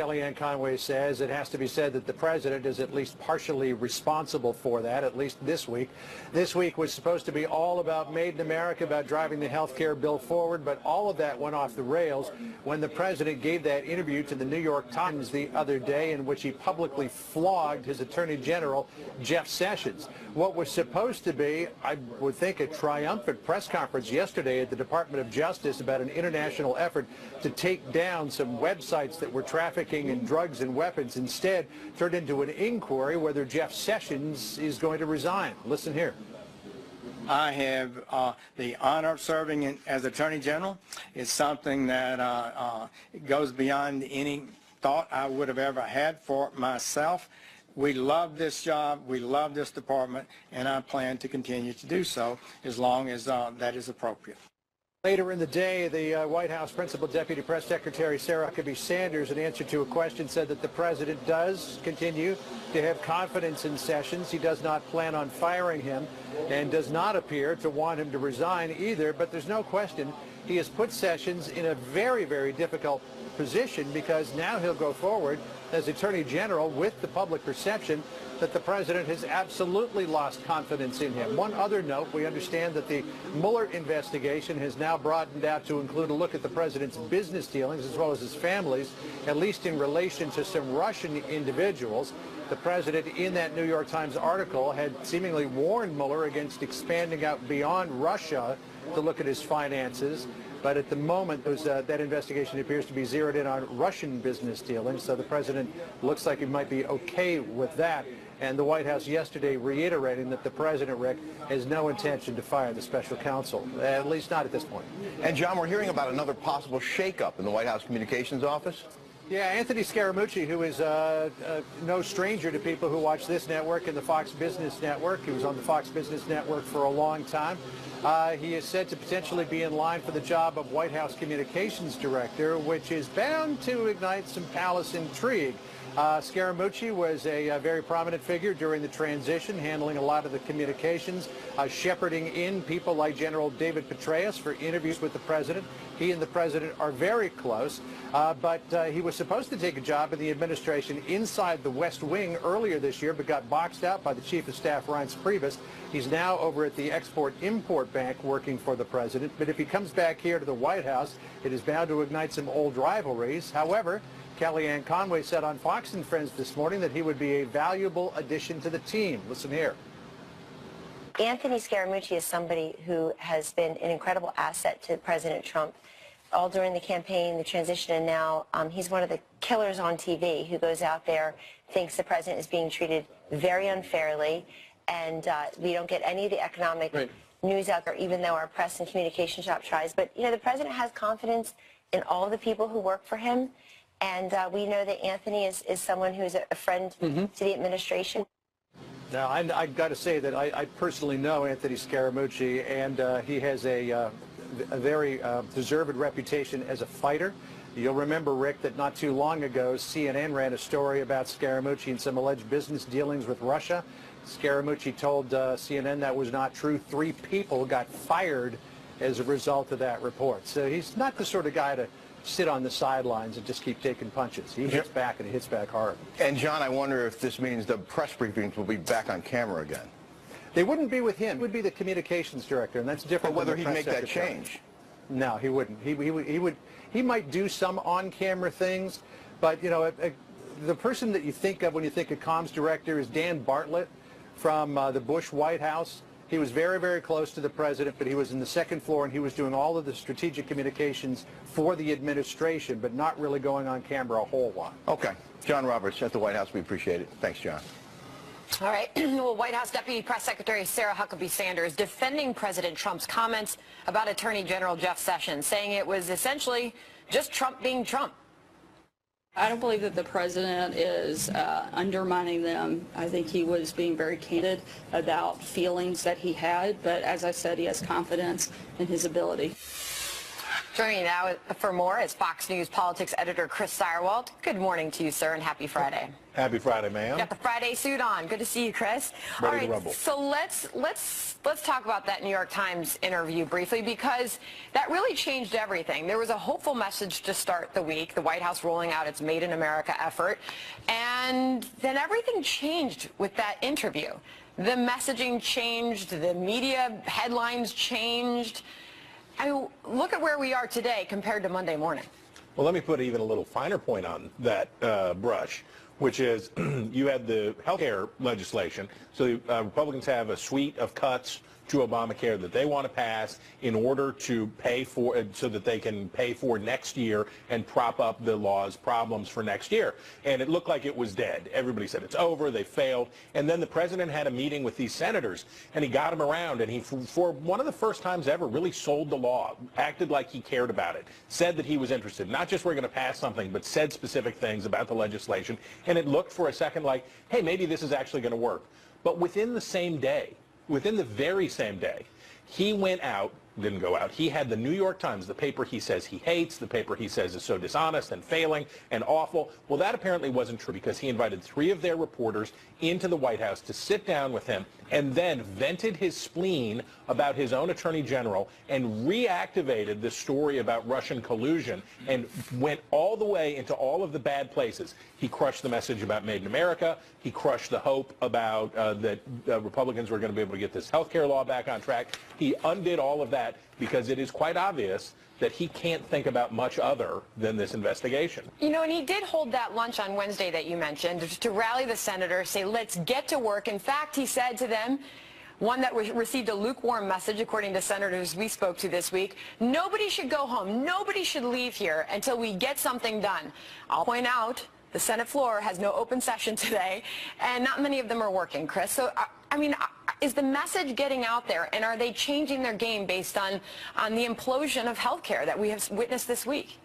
Kellyanne Conway says. It has to be said that the president is at least partially responsible for that, at least this week. This week was supposed to be all about Made in America, about driving the health care bill forward, but all of that went off the rails when the president gave that interview to the New York Times the other day in which he publicly flogged his Attorney General, Jeff Sessions. What was supposed to be, I would think, a triumphant press conference yesterday at the Department of Justice about an international effort to take down some websites that were trafficking in drugs and weapons, instead turned into an inquiry whether Jeff Sessions is going to resign. Listen here. I have the honor of serving as Attorney General. It's something that goes beyond any thought I would have ever had for myself. We love this job, we love this department, and I plan to continue to do so as long as that is appropriate. Later in the day, the White House Principal Deputy Press Secretary Sarah Huckabee Sanders, in answer to a question, said that the president does continue to have confidence in Sessions. He does not plan on firing him and does not appear to want him to resign either. But there's no question he has put Sessions in a very, very difficult position, because now he'll go forward as Attorney General with the public perception that the president has absolutely lost confidence in him. One other note, we understand that the Mueller investigation has now broadened out to include a look at the president's business dealings as well as his family's, at least in relation to some Russian individuals. The president, in that New York Times article, had seemingly warned Mueller against expanding out beyond Russia to look at his finances. But at the moment, that investigation appears to be zeroed in on Russian business dealings, so the president looks like he might be okay with that. And the White House yesterday reiterating that the president, Rick, has no intention to fire the special counsel, at least not at this point. And, John, we're hearing about another possible shakeup in the White House Communications Office. Yeah, Anthony Scaramucci, who is no stranger to people who watch this network and the Fox Business Network. He was on the Fox Business Network for a long time. He is said to potentially be in line for the job of White House Communications Director, which is bound to ignite some palace intrigue. Scaramucci was a very prominent figure during the transition, handling a lot of the communications, shepherding in people like General David Petraeus for interviews with the president. He and the president are very close, but he was supposed to take a job in the administration inside the West Wing earlier this year, but got boxed out by the Chief of Staff, Reince Priebus. He's now over at the Export-Import Bank working for the president. But if he comes back here to the White House, it is bound to ignite some old rivalries. However, Kellyanne Conway said on Fox and Friends this morning that he would be a valuable addition to the team. Listen here. Anthony Scaramucci is somebody who has been an incredible asset to President Trump all during the campaign, the transition, and now he's one of the killers on TV who goes out there, thinks the president is being treated very unfairly, and we don't get any of the economic news out there, even though our press and communication shop tries. But, you know, the president has confidence in all the people who work for him, and we know that Anthony is someone who's a friend to the administration. Now, I got to say that I personally know Anthony Scaramucci, and he has a very deserved reputation as a fighter. You'll remember, Rick, that not too long ago, CNN ran a story about Scaramucci and some alleged business dealings with Russia. Scaramucci told CNN that was not true. 3 people got fired as a result of that report. So he's not the sort of guy to sit on the sidelines and just keep taking punches. He hits back, and he hits back hard. And, John, I wonder if this means the press briefings will be back on camera again. They wouldn't be with him. It would be the communications director, and that's different. But whether he'd make that change. No, he wouldn't. He might do some on-camera things, but, you know, the person that you think of when you think of comms director is Dan Bartlett from the Bush White House. He was very, very close to the president, but he was in the second floor, and he was doing all of the strategic communications for the administration, but not really going on camera a whole lot. Okay. John Roberts at the White House. We appreciate it. Thanks, John. All right. Well, White House Deputy Press Secretary Sarah Huckabee Sanders defending President Trump's comments about Attorney General Jeff Sessions, saying it was essentially just Trump being Trump. I don't believe that the president is undermining them. I think he was being very candid about feelings that he had, but as I said, he has confidence in his ability. Joining me now for more is Fox News politics editor Chris Sirewalt. Good morning to you, sir, and happy Friday. Happy Friday, ma'am. Got the Friday suit on. Good to see you, Chris. Ready All right, to rumble. so let's talk about that New York Times interview briefly, because that really changed everything. There was a hopeful message to start the week, the White House rolling out its Made in America effort, and then everything changed with that interview. The messaging changed, the media headlines changed. I mean, look at where we are today compared to Monday morning. Well, let me put even a little finer point on that brush, which is you had the health care legislation. So Republicans have a suite of cuts to Obamacare that they want to pass in order to pay for, so that they can pay for next year and prop up the law's problems for next year. And it looked like it was dead. Everybody said it's over, they failed. And then the president had a meeting with these senators, and he got them around, and he, for one of the first times ever, really sold the law, acted like he cared about it, said that he was interested. Not just we're going to pass something, but said specific things about the legislation. And it looked for a second like, hey, maybe this is actually going to work. But within the same day, within the very same day, he went out, didn't go out, he had the New York Times, the paper he says he hates, the paper he says is so dishonest and failing and awful. Well, that apparently wasn't true, because he invited 3 of their reporters into the White House to sit down with him, and then vented his spleen about his own attorney general and reactivated the story about Russian collusion and went all the way into all of the bad places. He crushed the message about Made in America. He crushed the hope about that Republicans were going to be able to get this health care law back on track. He undid all of that, because it is quite obvious that he can't think about much other than this investigation. You know, and he did hold that lunch on Wednesday that you mentioned to rally the senators, say, let's get to work. In fact, he said to them, one that received a lukewarm message, according to senators we spoke to this week, nobody should go home, nobody should leave here until we get something done. I'll point out, the Senate floor has no open session today, and not many of them are working, Chris. So, I mean, is the message getting out there, and are they changing their game based on the implosion of healthcare that we have witnessed this week?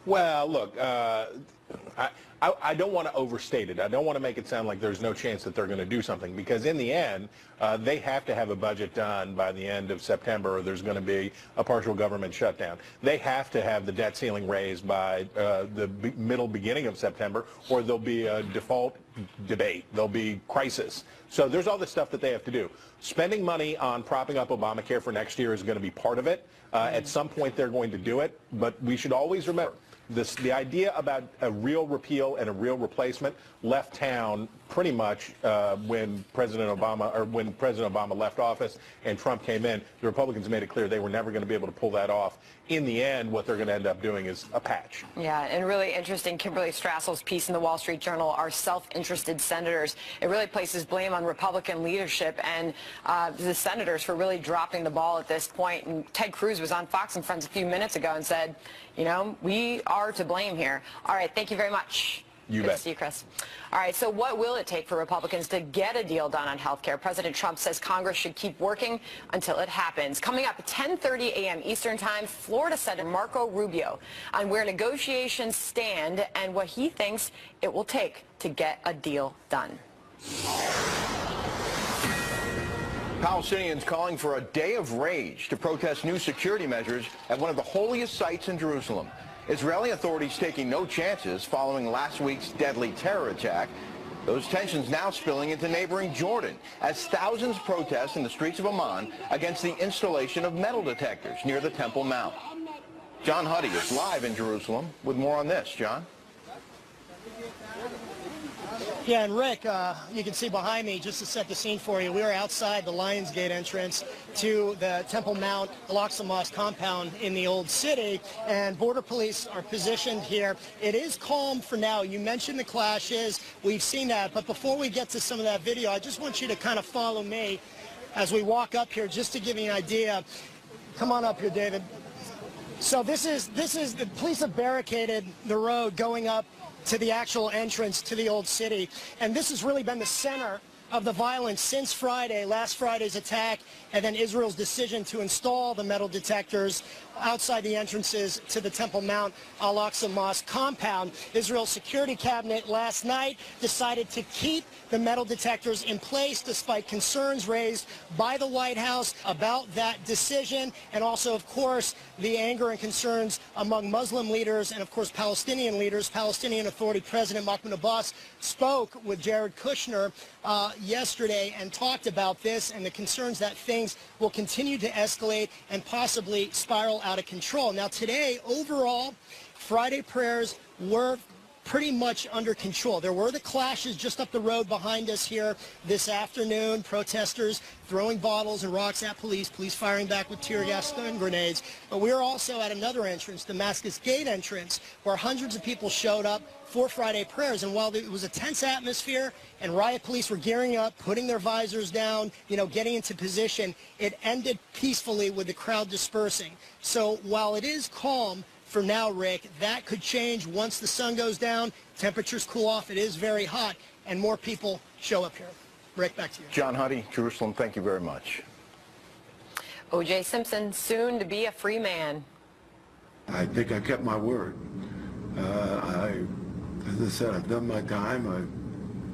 Well, look, I don't want to overstate it. I don't want to make it sound like there's no chance that they're going to do something, because in the end, they have to have a budget done by the end of September, or there's going to be a partial government shutdown. They have to have the debt ceiling raised by the beginning of September, or there'll be a default debate. There'll be crisis. So there's all this stuff that they have to do. Spending money on propping up Obamacare for next year is going to be part of it. At some point, they're going to do it, but we should always remember the idea about a real repeal and a real replacement left town pretty much when President Obama left office and Trump came in. The Republicans made it clear they were never going to be able to pull that off. In the end, what they're going to end up doing is a patch. Yeah, and really interesting, Kimberly Strassel's piece in the Wall Street Journal, Our Self-Interested Senators. It really places blame on Republican leadership and the senators for really dropping the ball at this point. And Ted Cruz was on Fox and Friends a few minutes ago and said, you know, we are to blame here. All right, thank you very much. You Good bet. to see you, Chris. All right, so what will it take for Republicans to get a deal done on health care? President Trump says Congress should keep working until it happens. Coming up at 10:30 a.m. Eastern Time, Florida Senator Marco Rubio on where negotiations stand and what he thinks it will take to get a deal done. Palestinians calling for a day of rage to protest new security measures at one of the holiest sites in Jerusalem. Israeli authorities taking no chances following last week's deadly terror attack. Those tensions now spilling into neighboring Jordan as thousands protest in the streets of Amman against the installation of metal detectors near the Temple Mount. John Huddy is live in Jerusalem with more on this. John? Yeah, and Rick, you can see behind me, just to set the scene for you, we are outside the Lionsgate entrance to the Temple Mount Al-Aqsa Mosque compound in the Old City, and Border Police are positioned here. It is calm for now. You mentioned the clashes. We've seen that. But before we get to some of that video, I just want you to kind of follow me as we walk up here, just to give you an idea. Come on up here, David. So this is the police have barricaded the road going up to the actual entrance to the Old City. And this has really been the center of the violence since Friday, last Friday's attack, and then Israel's decision to install the metal detectors outside the entrances to the Temple Mount Al-Aqsa Mosque compound. Israel's security cabinet last night decided to keep the metal detectors in place despite concerns raised by the White House about that decision, and also, of course, the anger and concerns among Muslim leaders and, of course, Palestinian leaders. Palestinian Authority President Mahmoud Abbas spoke with Jared Kushner yesterday and talked about this and the concerns that things will continue to escalate and possibly spiral out of control. Now, today, overall, Friday prayers were pretty much under control. There were the clashes just up the road behind us here this afternoon, protesters throwing bottles and rocks at police firing back with tear gas and grenades. But we were also at another entrance, Damascus Gate entrance, where hundreds of people showed up for Friday prayers. And while it was a tense atmosphere and riot police were gearing up, putting their visors down, getting into position, it ended peacefully with the crowd dispersing. So while it is calm for now, Rick, that could change once the sun goes down, temperatures cool off, it is very hot, and more people show up here. Rick, back to you. John Huddy, Jerusalem, thank you very much. O.J. Simpson, soon to be a free man. I think I kept my word. As I said, I've done my time.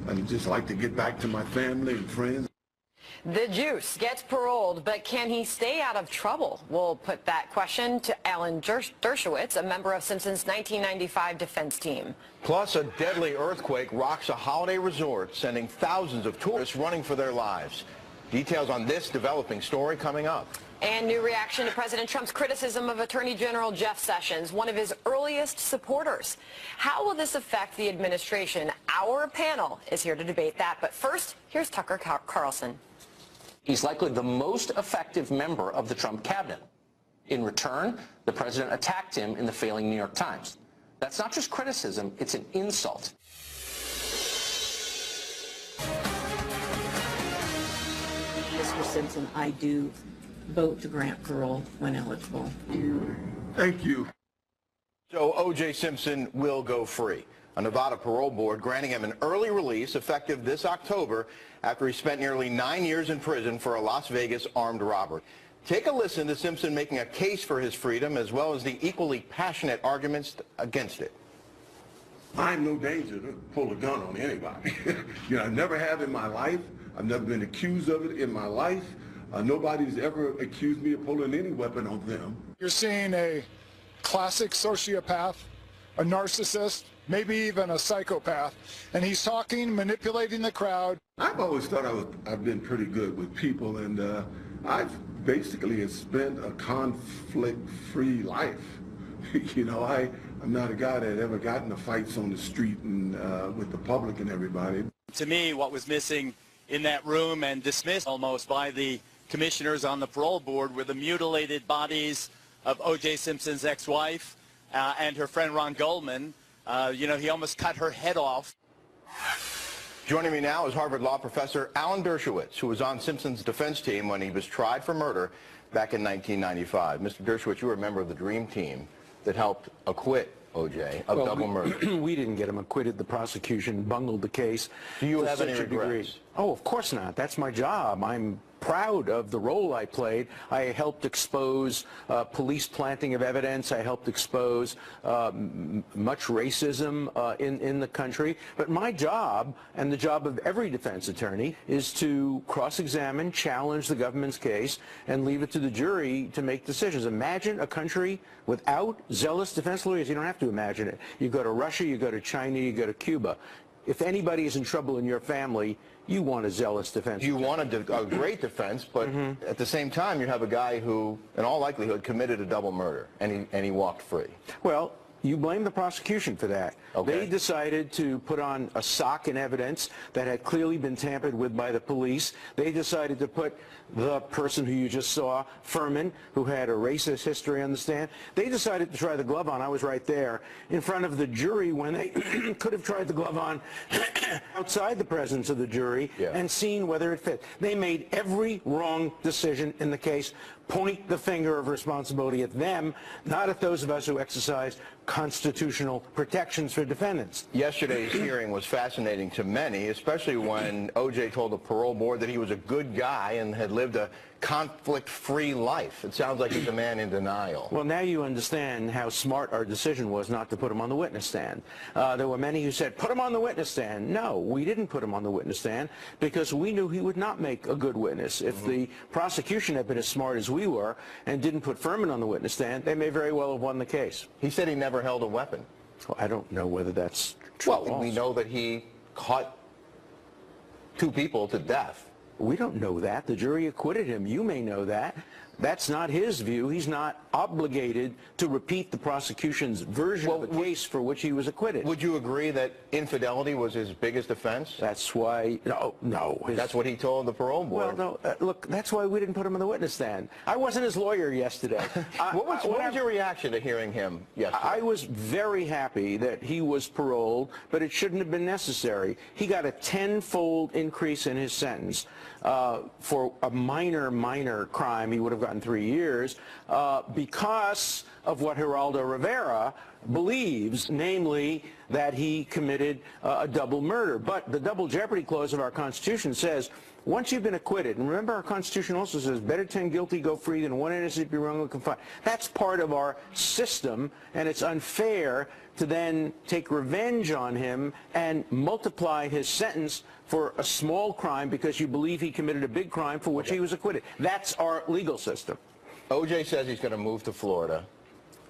I'd just like to get back to my family and friends. The Juice gets paroled, but can he stay out of trouble? We'll put that question to Alan Dershowitz, a member of Simpson's 1995 defense team. Plus, a deadly earthquake rocks a holiday resort, sending thousands of tourists running for their lives. Details on this developing story coming up. And new reaction to President Trump's criticism of Attorney General Jeff Sessions, one of his earliest supporters. How will this affect the administration? Our panel is here to debate that. But first, here's Tucker Carlson. He's likely the most effective member of the Trump cabinet. In return, the president attacked him in the failing New York Times. That's not just criticism, it's an insult. Mr. Simpson, I do vote to grant parole when eligible. Thank you. So O.J. Simpson will go free. A Nevada parole board granting him an early release effective this October after he spent nearly 9 years in prison for a Las Vegas armed robbery. Take a listen to Simpson making a case for his freedom as well as the equally passionate arguments against it. I'm no danger to pull a gun on anybody. I never have in my life. I've never been accused of it in my life. Nobody's ever accused me of pulling any weapon on them. You're seeing a classic sociopath, a narcissist, maybe even a psychopath, and he's talking, manipulating the crowd. I've always thought I've been pretty good with people, and I've basically spent a conflict-free life. I'm not a guy that ever got into fights on the street and with the public and everybody. To me, what was missing in that room and dismissed almost by the commissioners on the parole board were the mutilated bodies of O.J. Simpson's ex-wife and her friend Ron Goldman. He almost cut her head off. Joining me now is Harvard Law professor Alan Dershowitz, who was on Simpson's defense team when he was tried for murder back in 1995. Mr. Dershowitz, you were a member of the Dream Team that helped acquit O.J. of double murder. We didn't get him acquitted. The prosecution bungled the case. Do you have any regrets? Oh, of course not. That's my job. I'm proud of the role I played. I helped expose police planting of evidence. I helped expose much racism in the country. But my job, and the job of every defense attorney, is to cross-examine, challenge the government's case, and leave it to the jury to make decisions. Imagine a country without zealous defense lawyers. You don't have to imagine it. You go to Russia, you go to China, you go to Cuba. If anybody is in trouble in your family, you want a zealous defense. You want a great defense, but at the same time, you have a guy who, in all likelihood, committed a double murder, and he walked free. Well, you blame the prosecution for that. Okay. They decided to put on a sock in evidence that had clearly been tampered with by the police. They decided to put the person who you just saw, Furman, who had a racist history on the stand. They decided to try the glove on. I was right there in front of the jury when they could have tried the glove on outside the presence of the jury and seen whether it fit. They made every wrong decision in the case. Point the finger of responsibility at them, not at those of us who exercise constitutional protections for defendants. Yesterday's hearing was fascinating to many, especially when O.J. told the parole board that he was a good guy and had lived a conflict-free life. It sounds like he's a man in denial. Well, now you understand how smart our decision was not to put him on the witness stand. There were many who said, put him on the witness stand. No, we didn't put him on the witness stand because we knew he would not make a good witness. If the prosecution had been as smart as we were and didn't put Furman on the witness stand, they may very well have won the case. He said he never held a weapon. Well, I don't know whether that's true. Well, we know that he cut 2 people to death. We don't know that. The jury acquitted him. You may know that. That's not his view. He's not obligated to repeat the prosecution's version of the case for which he was acquitted. Would you agree that infidelity was his biggest offense? That's why, no. That's what he told the parole board. Well, no, look, that's why we didn't put him on the witness stand. I wasn't his lawyer yesterday. What was your reaction to hearing him yesterday? I was very happy that he was paroled, but it shouldn't have been necessary. He got a 10-fold increase in his sentence. For a minor crime, he would have gotten 3 years because of what Geraldo Rivera believes, namely that he committed a double murder. But the double jeopardy clause of our Constitution says once you've been acquitted, and remember our Constitution also says better 10 guilty go free than 1 innocent be wrongly confined. That's part of our system, and it's unfair to then take revenge on him and multiply his sentence for a small crime because you believe he committed a big crime for which he was acquitted. That's our legal system. O.J. says he's going to move to Florida.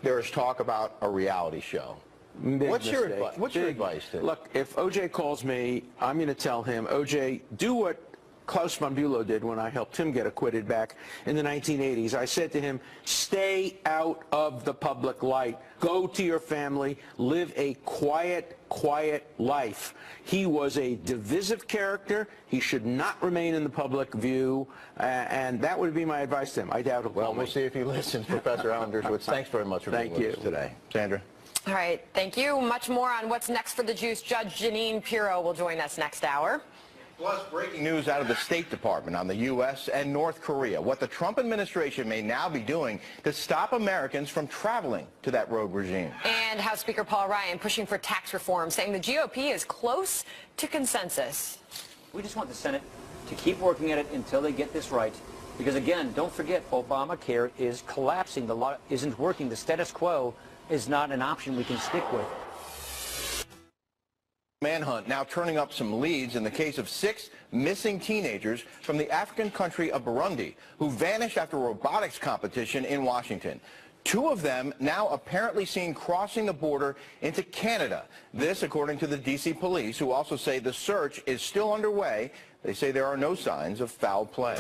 There is talk about a reality show. What's your advice to him? Look, if O.J. calls me, I'm going to tell him, O.J., do what Klaus von Bülow did when I helped him get acquitted back in the 1980s. I said to him, stay out of the public light. Go to your family. Live a quiet life. He was a divisive character. He should not remain in the public view, and that would be my advice to him. I doubt he'll call me. Well, we'll see if he listens. Professor Alan Dershowitz, thanks very much for being with us today. Sandra? All right, thank you. Much more on what's next for the Juice. Judge Jeanine Pirro will join us next hour. Plus, breaking news out of the State Department on the U.S. and North Korea, what the Trump administration may now be doing to stop Americans from traveling to that rogue regime. And House Speaker Paul Ryan pushing for tax reform, saying the GOP is close to consensus. We just want the Senate to keep working at it until they get this right. Because, again, don't forget, Obamacare is collapsing. The law isn't working. The status quo is not an option we can stick with. Manhunt now turning up some leads in the case of 6 missing teenagers from the African country of Burundi who vanished after a robotics competition in Washington. 2 of them now apparently seen crossing the border into Canada. This, according to the D.C. police, who also say the search is still underway. They say there are no signs of foul play.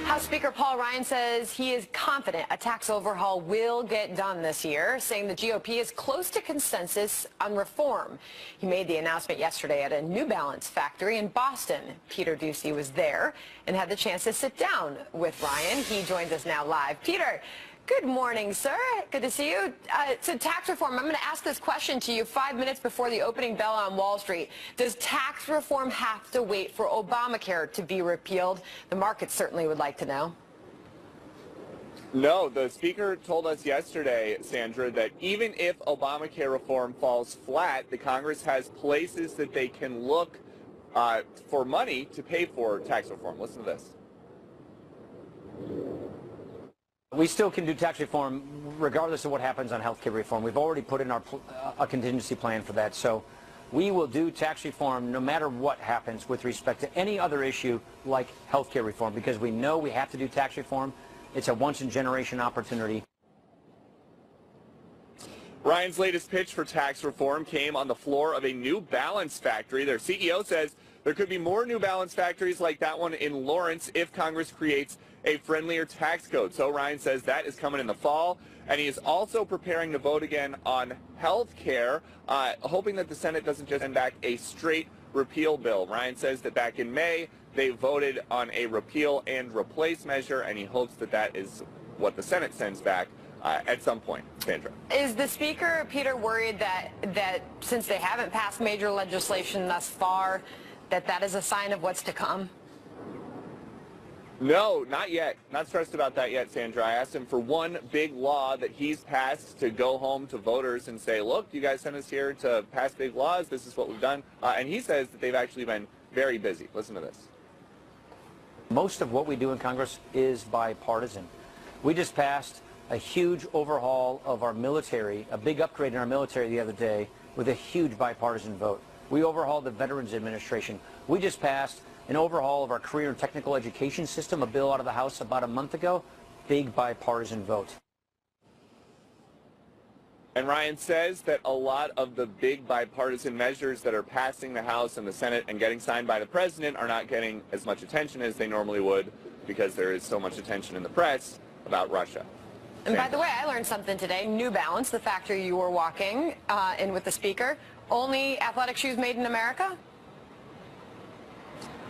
House Speaker Paul Ryan says he is confident a tax overhaul will get done this year, saying the GOP is close to consensus on reform. He made the announcement yesterday at a New Balance factory in Boston. Peter Doocy was there and had the chance to sit down with Ryan. He joins us now live. Peter, good morning, sir. Good to see you. So tax reform, I'm going to ask this question to you 5 minutes before the opening bell on Wall Street. Does tax reform have to wait for Obamacare to be repealed? The market certainly would like to know. No, the speaker told us yesterday, Sandra, that even if Obamacare reform falls flat, the Congress has places that they can look for money to pay for tax reform. Listen to this. We still can do tax reform regardless of what happens on health care reform. We've already put in a contingency plan for that. So we will do tax reform no matter what happens with respect to any other issue like health care reform, because we know we have to do tax reform. It's a once-in-generation opportunity. Ryan's latest pitch for tax reform came on the floor of a New Balance factory. Their CEO says there could be more New Balance factories like that one in Lawrence if Congress creates a friendlier tax code. So Ryan says that is coming in the fall, and he is also preparing to vote again on health care, hoping that the Senate doesn't just send back a straight repeal bill. Ryan says that back in May, they voted on a repeal and replace measure, and he hopes that that is what the Senate sends back at some point. Sandra. Is the Speaker, Peter, worried that since they haven't passed major legislation thus far, that is a sign of what's to come? No, not yet. Not stressed about that yet, Sandra. I asked him for one big law that he's passed to go home to voters and say, look, you guys sent us here to pass big laws. This is what we've done. And he says that they've actually been very busy. Listen to this. Most of what we do in Congress is bipartisan. We just passed a huge overhaul of our military, a big upgrade in our military the other day with a huge bipartisan vote. We overhauled the Veterans Administration. We just passed an overhaul of our career and technical education system, a bill out of the House about a month ago. Big bipartisan vote. And Ryan says that a lot of the big bipartisan measures that are passing the House and the Senate and getting signed by the president are not getting as much attention as they normally would because there is so much attention in the press about Russia. And by the way, I learned something today. New Balance, the factory you were walking in with the speaker, only athletic shoes made in America?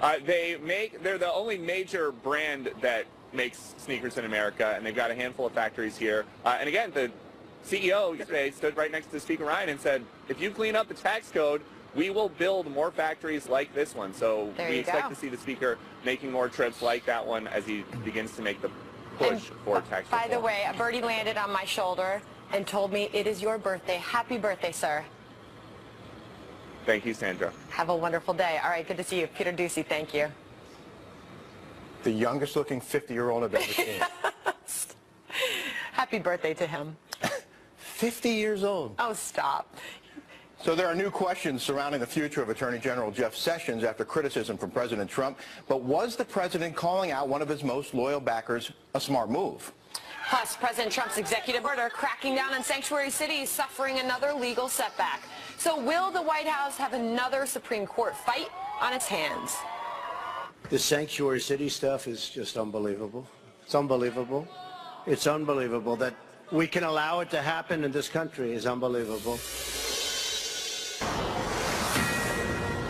They're the only major brand that makes sneakers in America, and they've got a handful of factories here. And again, the CEO yesterday stood right next to Speaker Ryan and said, if you clean up the tax code, we will build more factories like this one. So we expect to see the Speaker making more trips like that one as he begins to make the push for tax reform. By the way, a birdie landed on my shoulder and told me it is your birthday. Happy birthday, sir. Thank you, Sandra. Have a wonderful day. All right, good to see you. Peter Doocy, thank you. The youngest looking 50-year-old I've ever seen. Happy birthday to him. 50 years old. Oh, stop. So there are new questions surrounding the future of Attorney General Jeff Sessions after criticism from President Trump. But was the president calling out one of his most loyal backers a smart move? Plus, President Trump's executive order cracking down on sanctuary cities suffering another legal setback. So will the White House have another Supreme Court fight on its hands? The sanctuary city stuff is just unbelievable. It's unbelievable. It's unbelievable that we can allow it to happen in this country. Is unbelievable.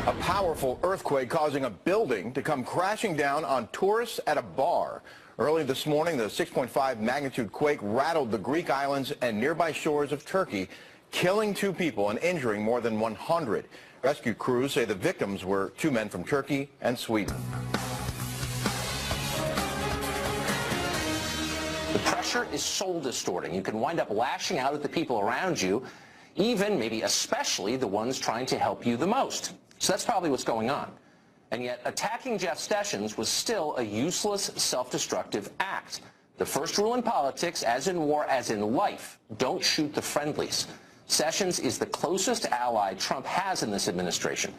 A powerful earthquake causing a building to come crashing down on tourists at a bar. Early this morning, the 6.5 magnitude quake rattled the Greek islands and nearby shores of Turkey, killing 2 people and injuring more than 100. Rescue crews say the victims were 2 men from Turkey and Sweden. The pressure is soul distorting. You can wind up lashing out at the people around you, even, maybe especially, the ones trying to help you the most. So that's probably what's going on. And yet, attacking Jeff Sessions was still a useless, self-destructive act. The first rule in politics, as in war, as in life, don't shoot the friendlies. Sessions is the closest ally Trump has in this administration.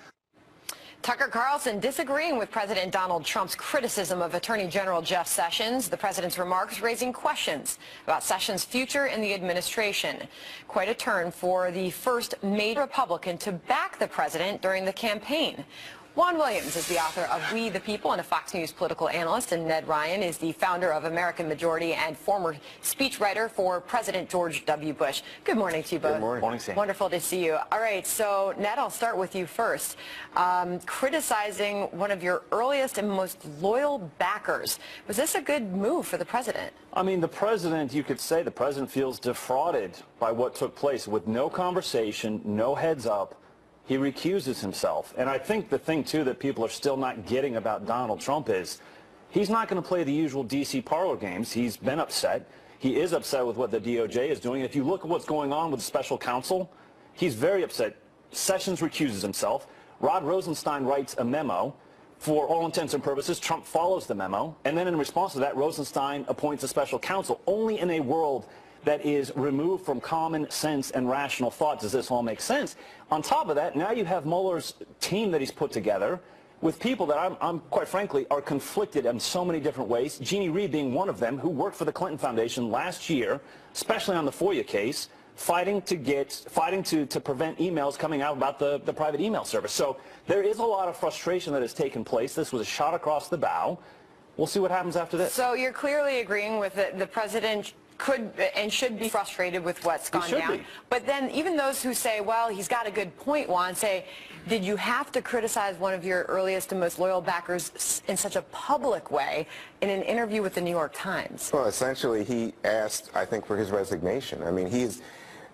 Tucker Carlson disagreeing with President Donald Trump's criticism of Attorney General Jeff Sessions. The president's remarks raising questions about Sessions' future in the administration. Quite a turn for the first major Republican to back the president during the campaign. Juan Williams is the author of We the People and a Fox News political analyst, and Ned Ryan is the founder of American Majority and former speechwriter for President George W. Bush. Good morning to you both. Good morning. Morning, Sam. Wonderful to see you. All right, so Ned, I'll start with you first. Criticizing one of your earliest and most loyal backers. Was this a good move for the president? I mean, the president, you could say the president feels defrauded by what took place with no conversation, no heads up. He recuses himself. And I think the thing, too, that people are still not getting about Donald Trump is he's not going to play the usual D.C. parlor games. He's been upset. He is upset with what the DOJ is doing. If you look at what's going on with the special counsel, he's very upset. Sessions recuses himself. Rod Rosenstein writes a memo. For all intents and purposes, Trump follows the memo. And then in response to that, Rosenstein appoints a special counsel. Only in a world that is removed from common sense and rational thought does this all make sense. On top of that, now you have Mueller's team that he's put together with people that I'm quite frankly, are conflicted in so many different ways. Jeannie Reed being one of them, who worked for the Clinton Foundation last year, especially on the FOIA case, fighting to prevent emails coming out about the private email service. So there is a lot of frustration that has taken place. This was a shot across the bow. We'll see what happens after this. So you're clearly agreeing with the president could and should be frustrated with what's gone down. But then even those who say, well, he's got a good point, Juan, say, did you have to criticize one of your earliest and most loyal backers in such a public way in an interview with the New York Times? Well, essentially, he asked, I think, for his resignation. I mean,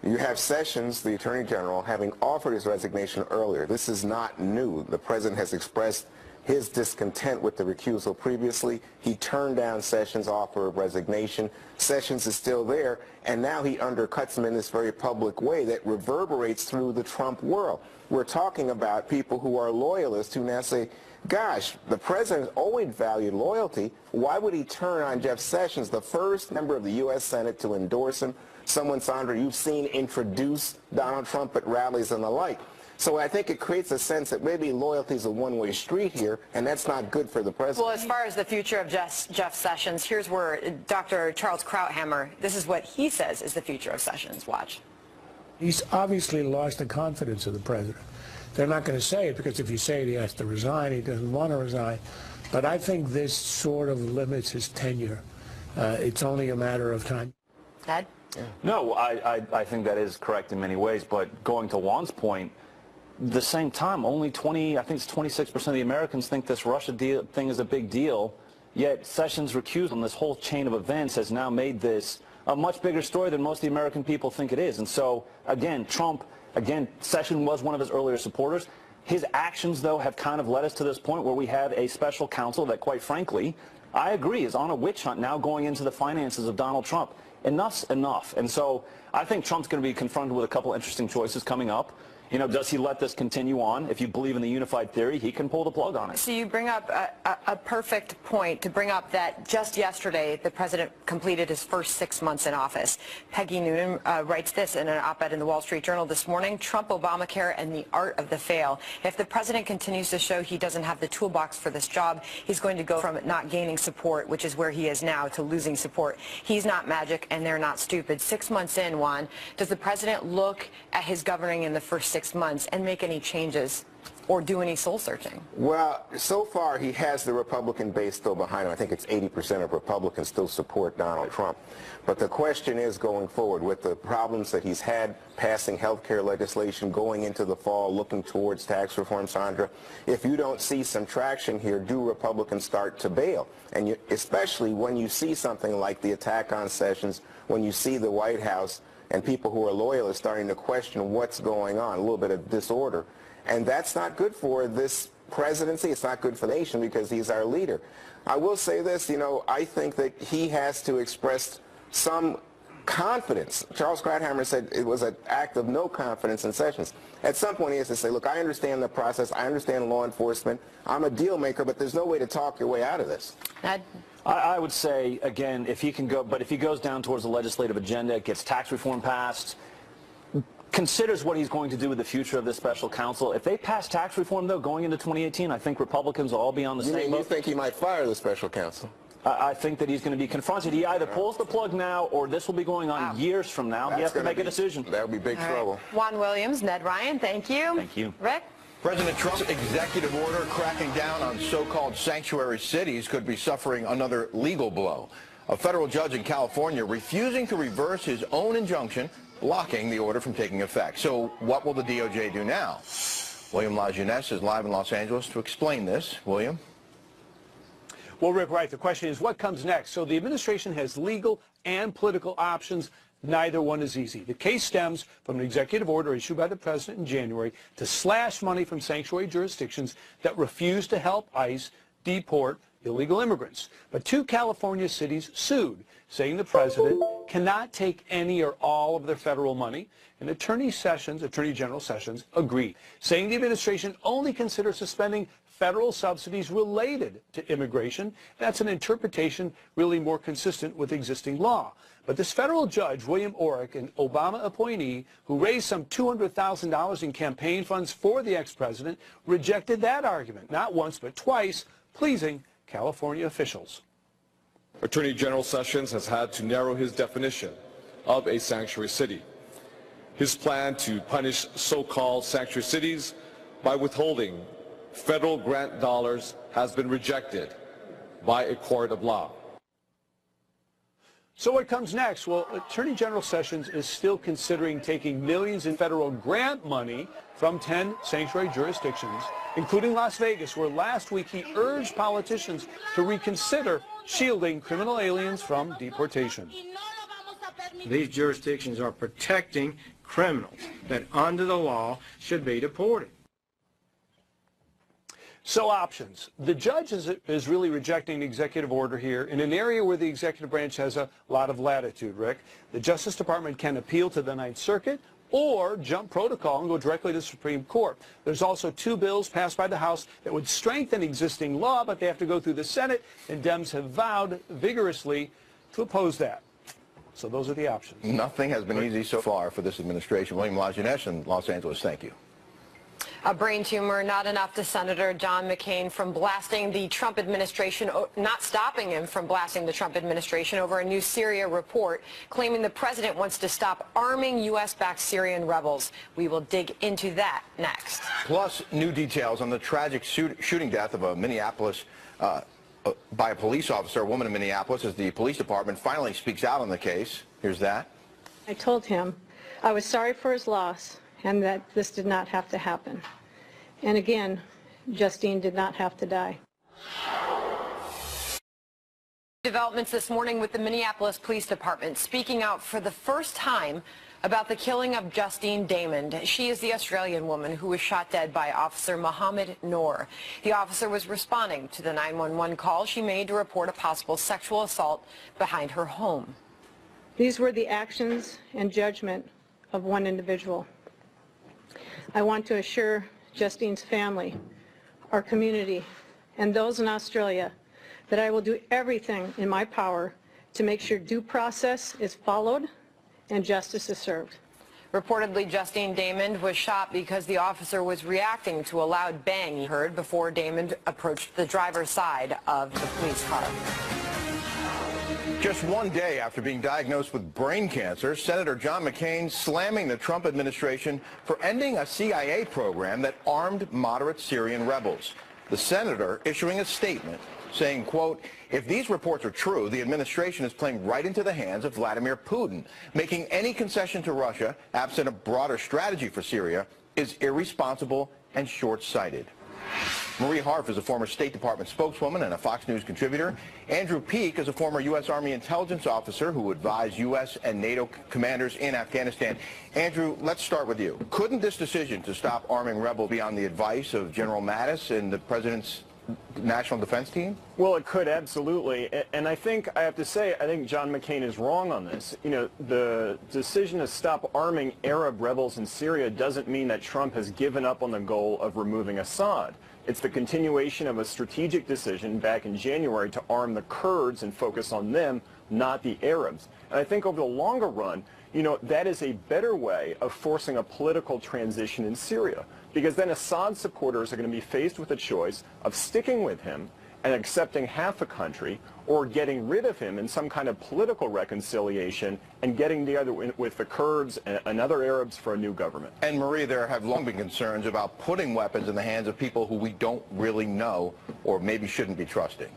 you have Sessions, the Attorney General, having offered his resignation earlier. This is not new. The president has expressed his discontent with the recusal previously. He turned down Sessions' offer of resignation. Sessions is still there, and now he undercuts him in this very public way that reverberates through the Trump world. We're talking about people who are loyalists who now say, gosh, the president always valued loyalty. Why would he turn on Jeff Sessions, the first member of the U.S. Senate to endorse him, someone, Sandra, you've seen introduce Donald Trump at rallies and the like? So I think it creates a sense that maybe loyalty is a one-way street here, and that's not good for the president. Well, as far as the future of Jeff Sessions, here's where Dr. Charles Krauthammer, this is what he says is the future of Sessions. Watch. He's obviously lost the confidence of the president. They're not going to say it, because if you say it, he has to resign. He doesn't want to resign. But I think this sort of limits his tenure. It's only a matter of time. Ed? No, I think that is correct in many ways. But going to Juan's point, the same time, only 20, I think it's 26% of the Americans think this Russia thing is a big deal, yet Sessions' recusal on this whole chain of events has now made this a much bigger story than most of the American people think it is. And so, again, Sessions was one of his earlier supporters. His actions, though, have kind of led us to this point where we have a special counsel that, quite frankly, I agree, is on a witch hunt now going into the finances of Donald Trump. Enough's enough. And so I think Trump's going to be confronted with a couple interesting choices coming up. You know, does he let this continue on? If you believe in the unified theory, he can pull the plug on it. So you bring up a perfect point to bring up that just yesterday the president completed his first 6 months in office. Peggy Noonan writes this in an op-ed in the Wall Street Journal this morning: Trump, Obamacare, and the art of the fail. If the president continues to show he doesn't have the toolbox for this job, he's going to go from not gaining support, which is where he is now, to losing support. He's not magic, and they're not stupid. 6 months in, Juan, does the president look at his governing in the first 6 months and make any changes or do any soul searching? Well, so far he has the Republican base still behind him. I think it's 80% of Republicans still support Donald Trump. But the question is, going forward, with the problems that he's had passing health care legislation, going into the fall, looking towards tax reform, Sandra, if you don't see some traction here, do Republicans start to bail? And especially when you see something like the attack on Sessions, when you see the White House and people who are loyalists starting to question what's going on, a little bit of disorder. And that's not good for this presidency. It's not good for the nation, because he's our leader. I will say this, you know, I think that he has to express some confidence. Charles Krauthammer said it was an act of no confidence in Sessions. At some point he has to say, look, I understand the process, I understand law enforcement, I'm a deal maker, but there's no way to talk your way out of this. I would say, again, if he can go, but if he goes down towards the legislative agenda, gets tax reform passed, considers what he's going to do with the future of this special counsel. If they pass tax reform, though, going into 2018, I think Republicans will all be on the same boat. You think he might fire the special counsel? I think that he's going to be confronted. He either pulls the plug now, or this will be going on years from now. He has to make a decision. That would be big trouble. Juan Williams, Ned Ryan, thank you. Thank you. Rick? President Trump's executive order cracking down on so-called sanctuary cities could be suffering another legal blow. A federal judge in California refusing to reverse his own injunction, blocking the order from taking effect. So what will the DOJ do now? William LaJeunesse is live in Los Angeles to explain this. William? Well, Rick, right. The question is, what comes next? So the administration has legal and political options. Neither one is easy. The case stems from an executive order issued by the president in January to slash money from sanctuary jurisdictions that refuse to help ICE deport illegal immigrants. But 2 California cities sued, saying the president cannot take any or all of their federal money. And Attorney General Sessions agreed, saying the administration only considers suspending federal subsidies related to immigration. That's an interpretation really more consistent with existing law. But this federal judge, William Orrick, an Obama appointee who raised some $200,000 in campaign funds for the ex-president, rejected that argument, not once but twice, pleasing California officials. Attorney General Sessions has had to narrow his definition of a sanctuary city. His plan to punish so-called sanctuary cities by withholding federal grant dollars has been rejected by a court of law. So what comes next? Well, Attorney General Sessions is still considering taking millions in federal grant money from 10 sanctuary jurisdictions, including Las Vegas, where last week he urged politicians to reconsider shielding criminal aliens from deportation. These jurisdictions are protecting criminals that under the law should be deported. So options. The judge is really rejecting the executive order here in an area where the executive branch has a lot of latitude, Rick. The Justice Department can appeal to the Ninth Circuit or jump protocol and go directly to the Supreme Court. There's also 2 bills passed by the House that would strengthen existing law, but they have to go through the Senate, and Dems have vowed vigorously to oppose that. So those are the options. Nothing has been easy so far for this administration. William Lajeunesse in Los Angeles, thank you. A brain tumor, not enough to Senator John McCain from blasting the Trump administration, not stopping him from blasting the Trump administration over a new Syria report claiming the president wants to stop arming U.S.-backed Syrian rebels. We will dig into that next. Plus, new details on the tragic shooting death of a Minneapolis by a police officer, a woman in Minneapolis, as the police department finally speaks out on the case. Here's that. I told him I was sorry for his loss and that this did not have to happen. And again, Justine did not have to die. Developments this morning with the Minneapolis Police Department speaking out for the first time about the killing of Justine Damond. She is the Australian woman who was shot dead by Officer Mohammed Noor. The officer was responding to the 911 call she made to report a possible sexual assault behind her home. These were the actions and judgment of one individual. I want to assure Justine's family, our community, and those in Australia that I will do everything in my power to make sure due process is followed and justice is served. Reportedly, Justine Damond was shot because the officer was reacting to a loud bang he heard before Damond approached the driver's side of the police car. Just one day after being diagnosed with brain cancer, Senator John McCain slamming the Trump administration for ending a CIA program that armed moderate Syrian rebels. The senator issuing a statement saying, quote, if these reports are true, the administration is playing right into the hands of Vladimir Putin. Making any concession to Russia, absent a broader strategy for Syria, is irresponsible and short-sighted. Marie Harf is a former State Department spokeswoman and a Fox News contributor. Andrew Peek is a former U.S. Army intelligence officer who advised U.S. and NATO commanders in Afghanistan. Andrew, let's start with you. Couldn't this decision to stop arming rebels be on the advice of General Mattis and the president's National Defense Team? Well, it could, absolutely. And I have to say, I think John McCain is wrong on this. You know, the decision to stop arming Arab rebels in Syria doesn't mean that Trump has given up on the goal of removing Assad. It's the continuation of a strategic decision back in January to arm the Kurds and focus on them, not the Arabs. And I think over the longer run, you know, that is a better way of forcing a political transition in Syria, because then Assad supporters are going to be faced with a choice of sticking with him and accepting half a country, or getting rid of him in some kind of political reconciliation and getting together with the Kurds and other Arabs for a new government. And Marie, there have long been concerns about putting weapons in the hands of people who we don't really know or maybe shouldn't be trusting.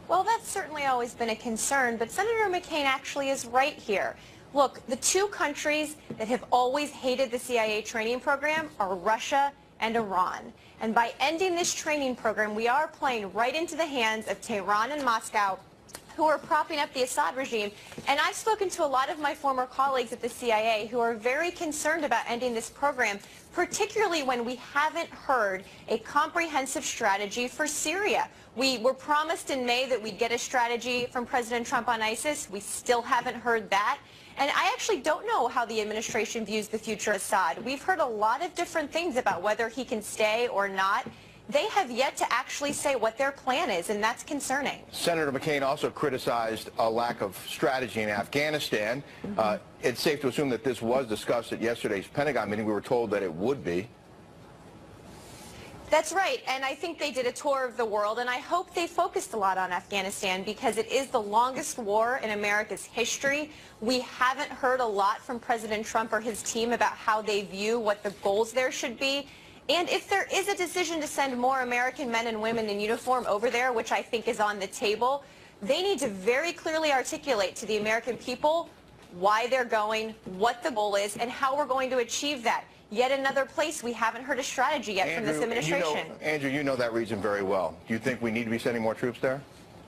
Well, that's certainly always been a concern, but Senator McCain actually is right here. Look, the 2 countries that have always hated the CIA training program are Russia and Iran. And by ending this training program, we are playing right into the hands of Tehran and Moscow, who are propping up the Assad regime. And I've spoken to a lot of my former colleagues at the CIA who are very concerned about ending this program, particularly when we haven't heard a comprehensive strategy for Syria. We were promised in May that we'd get a strategy from President Trump on ISIS. We still haven't heard that. And I actually don't know how the administration views the future of Assad. We've heard a lot of different things about whether he can stay or not. They have yet to actually say what their plan is, and that's concerning. Senator McCain also criticized a lack of strategy in Afghanistan. It's safe to assume that this was discussed at yesterday's Pentagon meeting. We were told that it would be. That's right, and I think they did a tour of the world, and I hope they focused a lot on Afghanistan because it is the longest war in America's history. We haven't heard a lot from President Trump or his team about how they view what the goals there should be. And if there is a decision to send more American men and women in uniform over there, which I think is on the table, they need to very clearly articulate to the American people why they're going, what the goal is, and how we're going to achieve that. Yet another place we haven't heard a strategy yet from this administration. Andrew, you know that region very well. Do you think we need to be sending more troops there?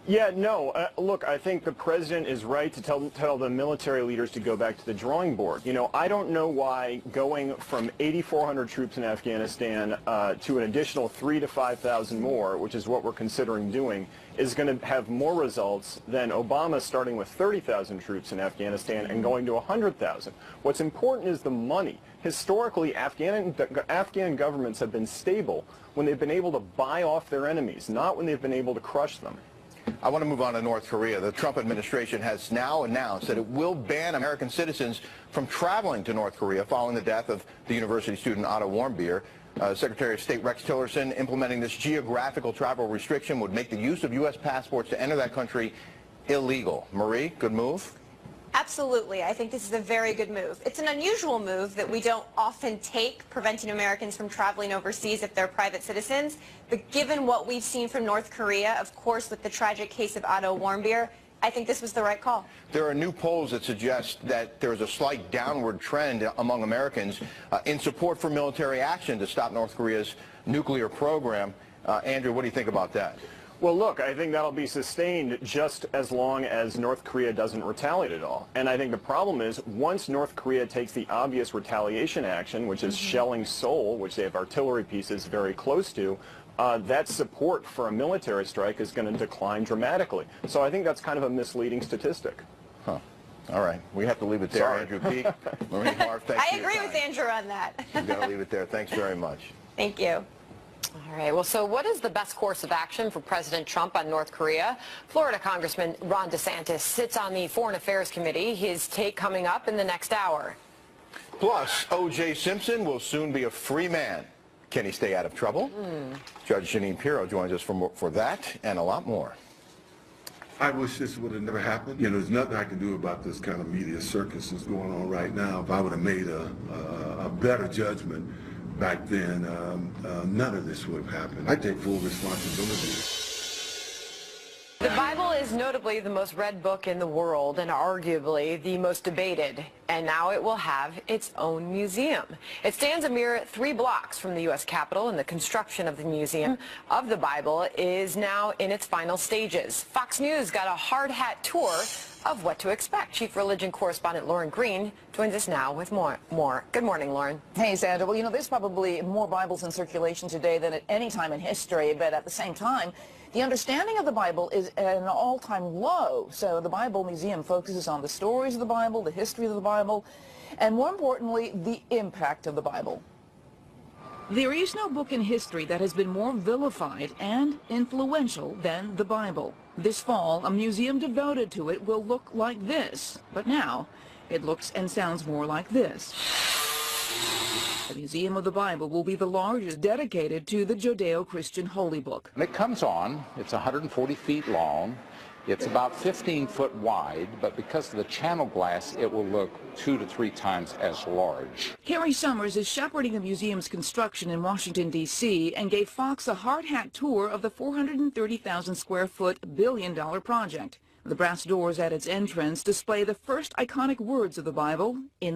Yeah, no. Look, I think the president is right to tell the military leaders to go back to the drawing board. You know, I don't know why going from 8,400 troops in Afghanistan to an additional 3,000 to 5,000 more, which is what we're considering doing, is going to have more results than Obama starting with 30,000 troops in Afghanistan and going to 100,000. What's important is the money. Historically, Afghan governments have been stable when they've been able to buy off their enemies, not when they've been able to crush them. I want to move on to North Korea. The Trump administration has now announced that it will ban American citizens from traveling to North Korea following the death of the university student Otto Warmbier. Secretary of State Rex Tillerson implementing this geographical travel restriction would make the use of U.S. passports to enter that country illegal. Marie, good move? Absolutely. I think this is a very good move. It's an unusual move that we don't often take, preventing Americans from traveling overseas if they're private citizens. But given what we've seen from North Korea, of course, with the tragic case of Otto Warmbier, I think this was the right call. There are new polls that suggest that there is a slight downward trend among Americans in support for military action to stop North Korea's nuclear program. Andrew, what do you think about that? Well, look, I think that'll be sustained just as long as North Korea doesn't retaliate at all. And I think the problem is once North Korea takes the obvious retaliation action, which is shelling Seoul, which they have artillery pieces very close to, that support for a military strike is going to decline dramatically. So I think that's kind of a misleading statistic. Huh. All right. We have to leave it there. Sorry. Andrew Peak, Marie Harf, thanks I agree with Andrew on that. We've got to leave it there. Thanks very much. Thank you. All right. Well, so what is the best course of action for President Trump on North Korea? Florida Congressman Ron DeSantis sits on the Foreign Affairs Committee. His take coming up in the next hour. Plus, O.J. Simpson will soon be a free man. Can he stay out of trouble? Judge Jeanine Pirro joins us for that and a lot more. I wish this would have never happened. You know, there's nothing I can do about this kind of media circus that's going on right now. If I would have made a better judgment back then, none of this would have happened. I take full responsibility. The Bible is notably the most read book in the world and arguably the most debated, and now it will have its own museum. It stands a mere 3 blocks from the U.S. Capitol, and the construction of the Museum of the Bible is now in its final stages. Fox News got a hard hat tour of what to expect. Chief Religion Correspondent Lauren Green joins us now with more. Good morning, Lauren. Hey, Sandra. Well, you know, there's probably more Bibles in circulation today than at any time in history, but at the same time, the understanding of the Bible is at an all-time low. So the Bible Museum focuses on the stories of the Bible, the history of the Bible, and more importantly, the impact of the Bible. There is no book in history that has been more vilified and influential than the Bible. This fall, a museum devoted to it will look like this, but now it looks and sounds more like this. The Museum of the Bible will be the largest dedicated to the Judeo-Christian Holy Book. When it comes on, it's 140 feet long. It's about 15 foot wide, but because of the channel glass, it will look 2 to 3 times as large. Carrie Summers is shepherding the museum's construction in Washington, D.C., and gave Fox a hard hat tour of the 430,000 square foot billion-dollar project. The brass doors at its entrance display the first iconic words of the Bible in